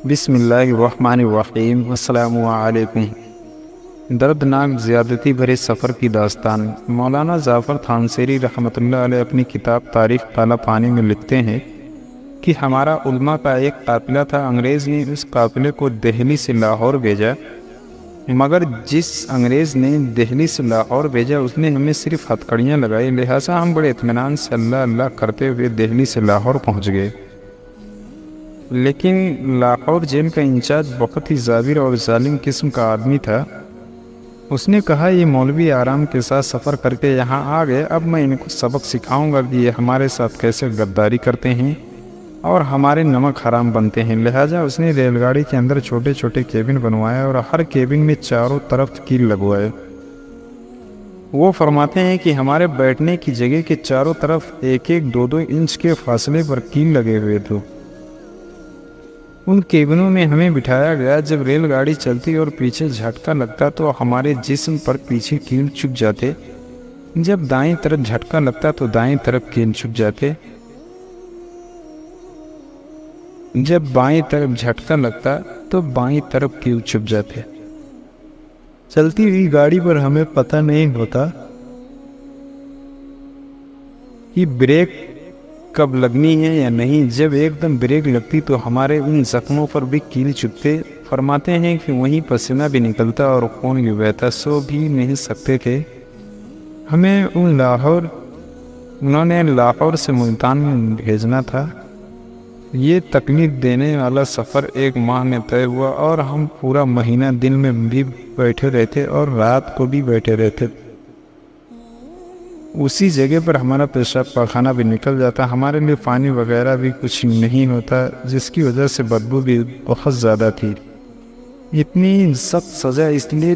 بسم اللہ الرحمن الرحیم، السلام علیکم۔ دردناک زیادتی بھرے سفر کی داستان۔ مولانا ظفر تھانسیری رحمۃ اللہ علیہ اپنی کتاب تاریخ کالا پانی میں لکھتے ہیں کہ ہمارا علماء کا ایک قافلہ تھا۔ انگریز نے اس قافلے کو دہلی سے لاہور بھیجا، مگر جس انگریز نے دہلی سے لاہور بھیجا اس نے ہمیں صرف ہتھکڑیاں لگائی، لہٰذا ہم بڑے اطمینان سے اللہ اللہ کرتے ہوئے دہلی سے لاہور پہنچ گئے۔ لیکن لاہور جیل کا انچارج بہت ہی جابر اور ظالم قسم کا آدمی تھا۔ اس نے کہا یہ مولوی آرام کے ساتھ سفر کر کے یہاں آ گئے، اب میں ان کو سبق سکھاؤں گا کہ یہ ہمارے ساتھ کیسے غداری کرتے ہیں اور ہمارے نمک حرام بنتے ہیں۔ لہٰذا اس نے ریل گاڑی کے اندر چھوٹے چھوٹے کیبن بنوائے اور ہر کیبن میں چاروں طرف کیل لگوائے۔ وہ فرماتے ہیں کہ ہمارے بیٹھنے کی جگہ کے چاروں طرف ایک ایک دو دو انچ کے فاصلے پر کیل لگے ہوئے تھے۔ ان کیبنوں میں ہمیں بٹھایا گیا۔ جب ریل گاڑی چلتی اور پیچھے جھٹکا لگتا تو ہمارے جسم پر پیچھے کیل چبھ جاتے، جب دائیں طرف جھٹکا لگتا تو دائیں طرف کیل چبھ جاتے، جب بائیں طرف جھٹکا لگتا تو بائیں طرف کیل چبھ جاتے۔ چلتی ہوئی گاڑی پر ہمیں پتہ نہیں ہوتا کہ بریک کب لگنی ہے یا نہیں۔ جب ایک دم بریک لگتی تو ہمارے ان زخموں پر بھی کیل چبھتے۔ فرماتے ہیں کہ وہیں پسینہ بھی نکلتا اور خون بھی بہتا، سو بھی نہیں سکتے تھے۔ ہمیں انہوں نے لاہور سے ملتان میں بھیجنا تھا۔ یہ تکلیف دینے والا سفر 1 ماہ میں طے ہوا اور ہم پورا مہینہ دن میں بھی بیٹھے رہتے اور رات کو بھی بیٹھے رہتے۔ اسی جگہ پر ہمارا پیشاب پاخانہ بھی نکل جاتا، ہمارے لیے پانی وغیرہ بھی کچھ نہیں ہوتا، جس کی وجہ سے بدبو بھی بہت زیادہ تھی۔ اتنی سخت سزا اس لیے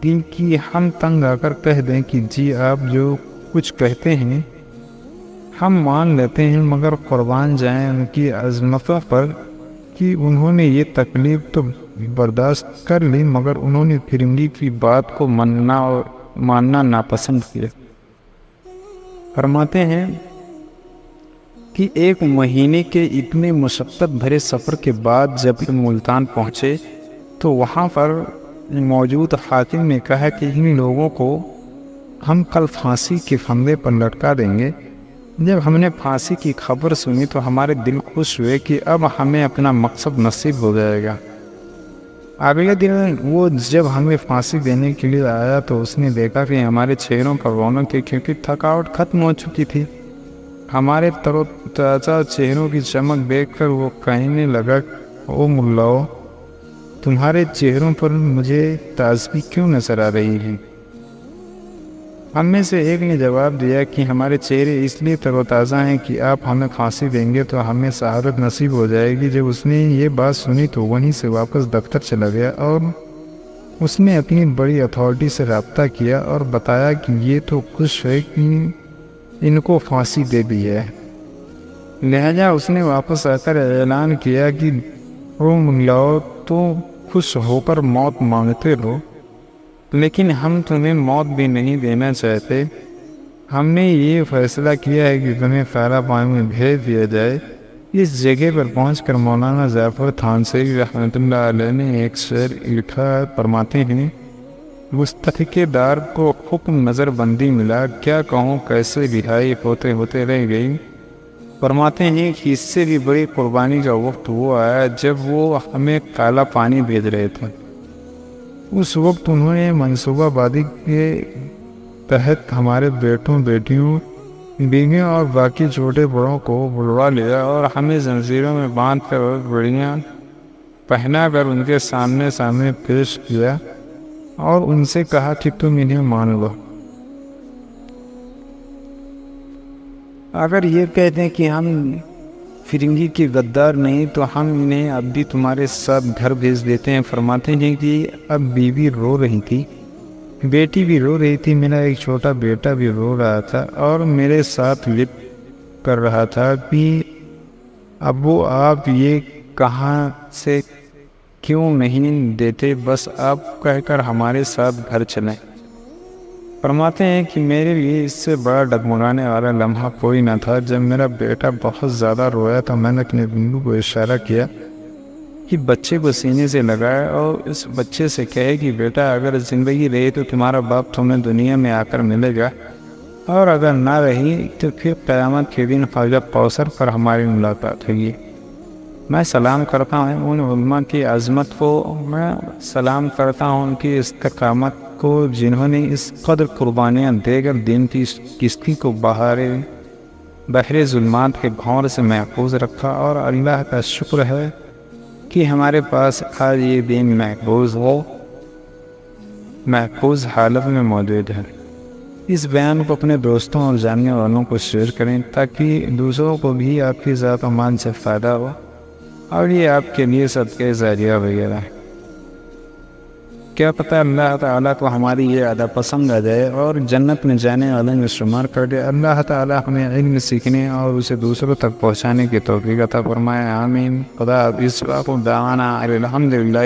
دی کہ ہم تنگ آ کر کہہ دیں کہ جی آپ جو کچھ کہتے ہیں ہم مان لیتے ہیں، مگر قربان جائیں ان کی عظمتوں پر کہ انہوں نے یہ تکلیف تو برداشت کر لی، مگر انہوں نے فرنگی کی بات کو ماننا ناپسند کیا۔ فرماتے ہیں کہ 1 مہینے کے اتنے مشقت بھرے سفر کے بعد جب ملتان پہنچے تو وہاں پر موجود حاکم نے کہا کہ ان لوگوں کو ہم کل پھانسی کے پھندے پر لٹکا دیں گے۔ جب ہم نے پھانسی کی خبر سنی تو ہمارے دل خوش ہوئے کہ اب ہمیں اپنا مقصد نصیب ہو جائے گا۔ اگلے دن وہ جب ہمیں پھانسی دینے کے لیے آیا تو اس نے دیکھا کہ ہمارے چہروں پر رونق تھی، کیونکہ تھکاوٹ ختم ہو چکی تھی۔ ہمارے تر و تازہ چہروں کی چمک دیکھ کر وہ کہنے لگا، او ملاؤ، تمہارے چہروں پر مجھے تازگی کیوں نظر آ رہی ہے؟ ہم میں سے ایک نے جواب دیا کہ ہمارے چہرے اس لیے تر و تازہ ہیں کہ آپ ہمیں پھانسی دیں گے تو ہمیں سعادت نصیب ہو جائے گی۔ جب اس نے یہ بات سنی تو وہیں سے واپس دفتر چلا گیا اور اس نے اپنی بڑی اتھارٹی سے رابطہ کیا اور بتایا کہ یہ تو خوش ہے کہ ان کو پھانسی دے دی ہے۔ لہذا اس نے واپس آ کر اعلان کیا کہ او ملاؤ، تو خوش ہو کر موت مانگتے ہو، لیکن ہم تمہیں موت بھی نہیں دینا چاہتے۔ ہم نے یہ فیصلہ کیا ہے کہ تمہیں کالا پانی میں بھیج دیا جائے۔ اس جگہ پر پہنچ کر مولانا ظفر تھانسیری رحمۃ اللہ علیہ نے ایک شعر لکھا۔ فرماتے ہیں مستحق دار کو حکم نظر بندی ملا، کیا کہوں کیسے رہائی ہوتے ہوتے رہ گئی۔ فرماتے ہیں کہ اس سے بھی بڑی قربانی کا وقت وہ آیا جب وہ ہمیں کالا پانی بھیج رہے تھے۔ اس وقت انہوں نے منصوبہ بندی کے تحت ہمارے بیٹوں بیٹیوں بیویوں اور باقی چھوٹے بڑوں کو بلوا لیا اور ہمیں زنجیروں میں باندھ کر گھڑیاں پہنا کر ان کے سامنے پیش کیا اور ان سے کہا کہ تم انہیں مان لو۔ اگر یہ کہتے ہیں کہ ہم فرنگی کے غدار نہیں تو ہم انہیں اب بھی تمہارے ساتھ گھر بھیج دیتے ہیں۔ فرماتے ہیں کہ اب بیوی رو رہی تھی، بیٹی بھی رو رہی تھی، میرا ایک چھوٹا بیٹا بھی رو رہا تھا اور میرے ساتھ لپ کر رہا تھا کہ ابو آپ یہ کہاں سے کیوں نہیں دیتے، بس آپ کہہ کر ہمارے ساتھ گھر چلیں۔ فرماتے ہیں کہ میرے لیے اس سے بڑا ڈگمگانے والا لمحہ کوئی نہ تھا۔ جب میرا بیٹا بہت زیادہ رویا تو میں نے اپنے بندو کو اشارہ کیا کہ بچے کو سینے سے لگائے اور اس بچے سے کہے کہ بیٹا اگر زندگی رہی تو تمہارا باپ تمہیں دنیا میں آ کر ملے گا، اور اگر نہ رہی تو پھر قیامت کے دن حوض کوثر پر ہماری ملاقات ہوگی۔ میں سلام کرتا ہوں ان علماء کی عظمت کو، میں سلام کرتا ہوں ان کی استقامت کو، جنہوں نے اس قدر قربانیاں دے کر دین کی کشتی کو بحر ظلمات کے بھور سے محفوظ رکھا، اور اللہ کا شکر ہے کہ ہمارے پاس آج یہ دین محفوظ حالت میں موجود ہے۔ اس بیان کو اپنے دوستوں اور جاننے والوں کو شیئر کریں تاکہ دوسروں کو بھی آپ کی ذات و مان سے فائدہ ہو، اور یہ آپ کے لیے صدقہ جاریہ وغیرہ ہے۔ کیا پتہ اللہ تعالیٰ کو ہماری یہ عادت پسند آ جائے اور جنت میں جانے والوں میں شمار کر دے۔ اللہ تعالیٰ ہمیں علم سیکھنے اور اسے دوسروں تک پہنچانے کی توفیق عطا فرمائے، آمین۔ خدا حافظ، دعوانا الحمدللہ۔